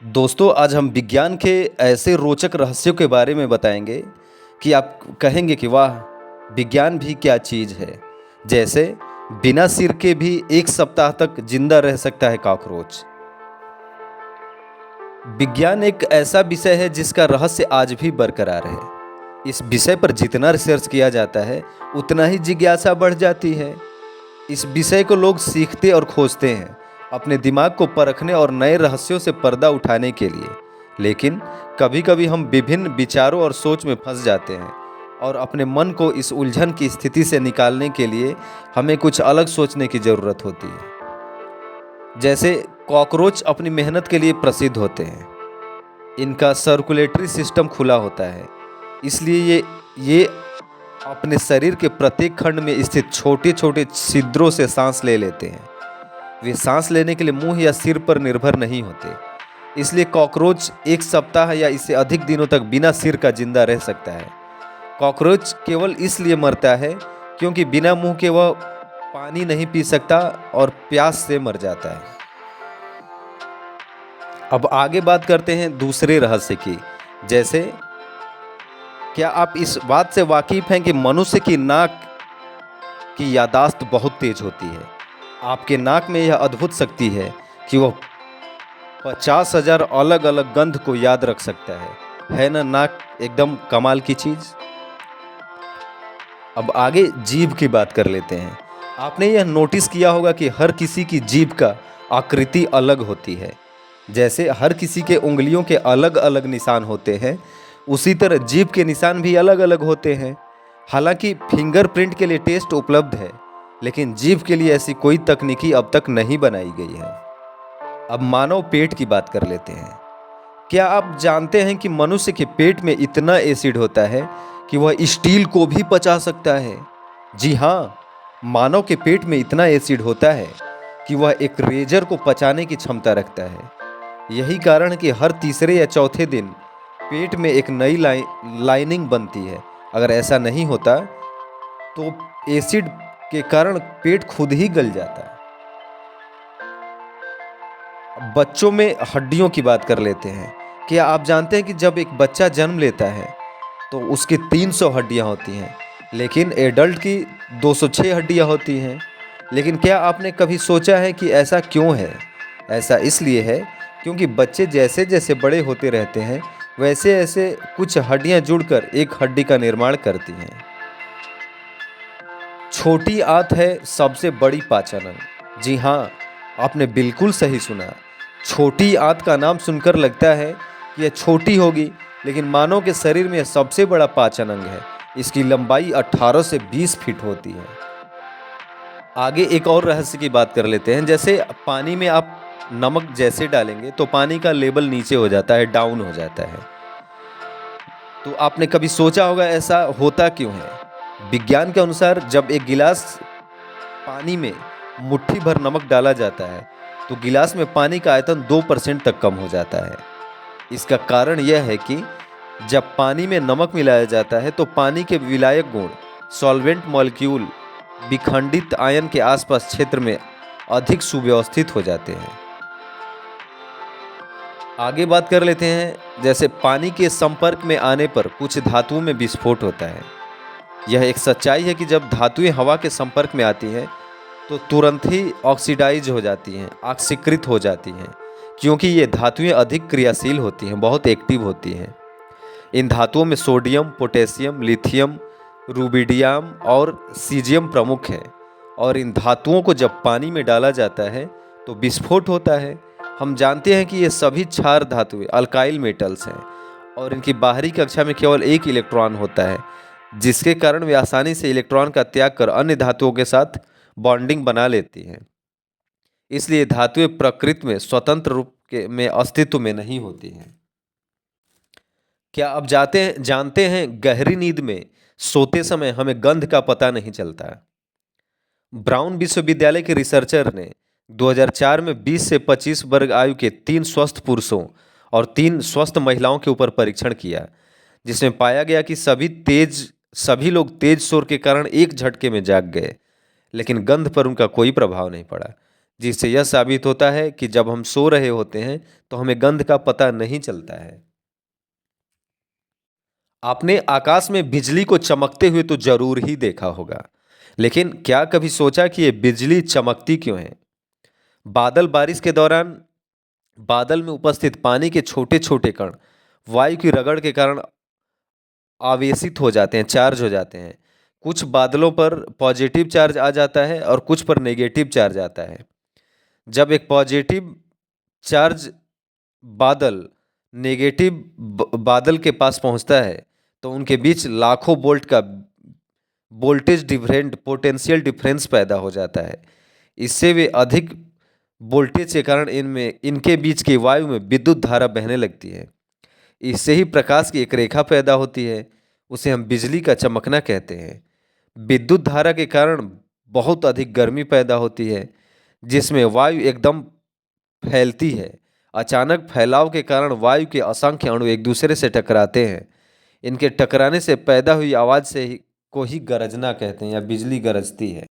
दोस्तों, आज हम विज्ञान के ऐसे रोचक रहस्यों के बारे में बताएंगे कि आप कहेंगे कि वाह! विज्ञान भी क्या चीज़ है। जैसे बिना सिर के भी 1 सप्ताह तक जिंदा रह सकता है कॉकरोच। विज्ञान एक ऐसा विषय है जिसका रहस्य आज भी बरकरार है। इस विषय पर जितना रिसर्च किया जाता है, उतना ही जिज्ञासा बढ़ जाती है। इस विषय को लोग सीखते और खोजते हैं, अपने दिमाग को परखने और नए रहस्यों से पर्दा उठाने के लिए। लेकिन कभी-कभी हम विभिन्न विचारों और सोच में फंस जाते हैं और अपने मन को इस उलझन की स्थिति से निकालने के लिए हमें कुछ अलग सोचने की ज़रूरत होती है। जैसे कॉकरोच अपनी मेहनत के लिए प्रसिद्ध होते हैं। इनका सर्कुलेटरी सिस्टम खुला होता है, इसलिए ये अपने शरीर के प्रत्येक खंड में स्थित छोटे-छोटे छिद्रों से सांस ले लेते हैं। वे सांस लेने के लिए मुंह या सिर पर निर्भर नहीं होते। इसलिए कॉकरोच 1 सप्ताह या इससे अधिक दिनों तक बिना सिर का जिंदा रह सकता है। कॉकरोच केवल इसलिए मरता है क्योंकि बिना मुंह के वह पानी नहीं पी सकता और प्यास से मर जाता है। अब आगे बात करते हैं दूसरे रहस्य की। जैसे क्या आप इस बात से वाकिफ हैं कि मनुष्य की नाक की याददाश्त बहुत तेज होती है। आपके नाक में यह अद्भुत शक्ति है कि वह 50,000 अलग अलग गंध को याद रख सकता है ना? नाक एकदम कमाल की चीज। अब आगे जीभ की बात कर लेते हैं। आपने यह नोटिस किया होगा कि हर किसी की जीभ का आकृति अलग होती है। जैसे हर किसी के उंगलियों के अलग अलग निशान होते हैं, उसी तरह जीभ के निशान भी अलग अलग होते हैं। हालांकि फिंगरप्रिंट के लिए टेस्ट उपलब्ध है, लेकिन जीभ के लिए ऐसी कोई तकनीकी अब तक नहीं बनाई गई है। अब मानव पेट की बात कर लेते हैं। क्या आप जानते हैं कि मनुष्य के पेट में इतना एसिड होता है कि वह स्टील को भी पचा सकता है? जी हाँ, मानव के पेट में इतना एसिड होता है कि वह एक रेजर को पचाने की क्षमता रखता है। यही कारण है कि हर तीसरे या चौथे दिन पेट में एक नई लाइनिंग बनती है। अगर ऐसा नहीं होता तो एसिड के कारण पेट खुद ही गल जाता है। अब बच्चों में हड्डियों की बात कर लेते हैं। क्या आप जानते हैं कि जब एक बच्चा जन्म लेता है तो उसकी 300 हड्डियां होती हैं, लेकिन एडल्ट की 206 हड्डियां होती हैं। लेकिन क्या आपने कभी सोचा है कि ऐसा क्यों है? ऐसा इसलिए है क्योंकि बच्चे जैसे जैसे बड़े होते रहते हैं, वैसे ऐसे कुछ हड्डियां जुड़कर एक हड्डी का निर्माण करती हैं। छोटी आंत है सबसे बड़ी पाचन अंग। जी हाँ, आपने बिल्कुल सही सुना। छोटी आंत का नाम सुनकर लगता है कि यह छोटी होगी, लेकिन मानव के शरीर में यह सबसे बड़ा पाचन अंग है। इसकी लंबाई 18 से 20 फीट होती है। आगे एक और रहस्य की बात कर लेते हैं। जैसे पानी में आप नमक जैसे डालेंगे तो पानी का लेवल नीचे हो जाता है, डाउन हो जाता है। तो आपने कभी सोचा होगा ऐसा होता क्यों है? विज्ञान के अनुसार जब एक गिलास पानी में मुट्ठी भर नमक डाला जाता है तो गिलास में पानी का आयतन 2% तक कम हो जाता है। इसका कारण यह है कि जब पानी में नमक मिलाया जाता है तो पानी के विलायक गुण, सॉल्वेंट मॉलिक्यूल विखंडित आयन के आसपास क्षेत्र में अधिक सुव्यवस्थित हो जाते हैं। आगे बात कर लेते हैं। जैसे पानी के संपर्क में आने पर कुछ धातुओं में विस्फोट होता है। यह एक सच्चाई है कि जब धातुएं हवा के संपर्क में आती हैं तो तुरंत ही ऑक्सीडाइज हो जाती हैं, ऑक्सीकृत हो जाती हैं, क्योंकि ये धातुएं अधिक क्रियाशील होती हैं, बहुत एक्टिव होती हैं। इन धातुओं में सोडियम, पोटेशियम, लिथियम, रुबिडियम और सीजियम प्रमुख हैं, और इन धातुओं को जब पानी में डाला जाता है तो विस्फोट होता है। हम जानते हैं कि ये सभी क्षार धातुएं अल्काइल मेटल्स हैं और इनकी बाहरी कक्षा में केवल एक इलेक्ट्रॉन होता है, जिसके कारण वे आसानी से इलेक्ट्रॉन का त्याग कर अन्य धातुओं के साथ बॉन्डिंग बना लेती हैं। इसलिए धातुएं प्रकृति में स्वतंत्र में अस्तित्व में नहीं होती हैं। क्या आप जानते हैं गहरी नींद में सोते समय हमें गंध का पता नहीं चलता। ब्राउन विश्वविद्यालय के रिसर्चर ने 2004 में 20 से 25 वर्ग आयु के 3 स्वस्थ पुरुषों और 3 स्वस्थ महिलाओं के ऊपर परीक्षण किया, जिसमें पाया गया कि सभी लोग तेज शोर के कारण एक झटके में जाग गए, लेकिन गंध पर उनका कोई प्रभाव नहीं पड़ा। जिससे यह साबित होता है कि जब हम सो रहे होते हैं तो हमें गंध का पता नहीं चलता है। आपने आकाश में बिजली को चमकते हुए तो जरूर ही देखा होगा, लेकिन क्या कभी सोचा कि ये बिजली चमकती क्यों है? बादल बारिश के दौरान बादल में उपस्थित पानी के छोटे छोटे कण वायु की रगड़ के कारण आवेशित हो जाते हैं, चार्ज हो जाते हैं। कुछ बादलों पर पॉजिटिव चार्ज आ जाता है और कुछ पर नेगेटिव चार्ज आता है। जब एक पॉजिटिव चार्ज बादल नेगेटिव बादल के पास पहुंचता है तो उनके बीच लाखों वोल्ट का वोल्टेज डिफरेंट पोटेंशियल डिफरेंस पैदा हो जाता है। इससे वे अधिक वोल्टेज के कारण इनमें इनके बीच की वायु में विद्युत धारा बहने लगती है। इससे ही प्रकाश की एक रेखा पैदा होती है, उसे हम बिजली का चमकना कहते हैं। विद्युत धारा के कारण बहुत अधिक गर्मी पैदा होती है, जिसमें वायु एकदम फैलती है। अचानक फैलाव के कारण वायु के असंख्य अणु एक दूसरे से टकराते हैं। इनके टकराने से पैदा हुई आवाज़ को ही गरजना कहते हैं या बिजली गरजती है।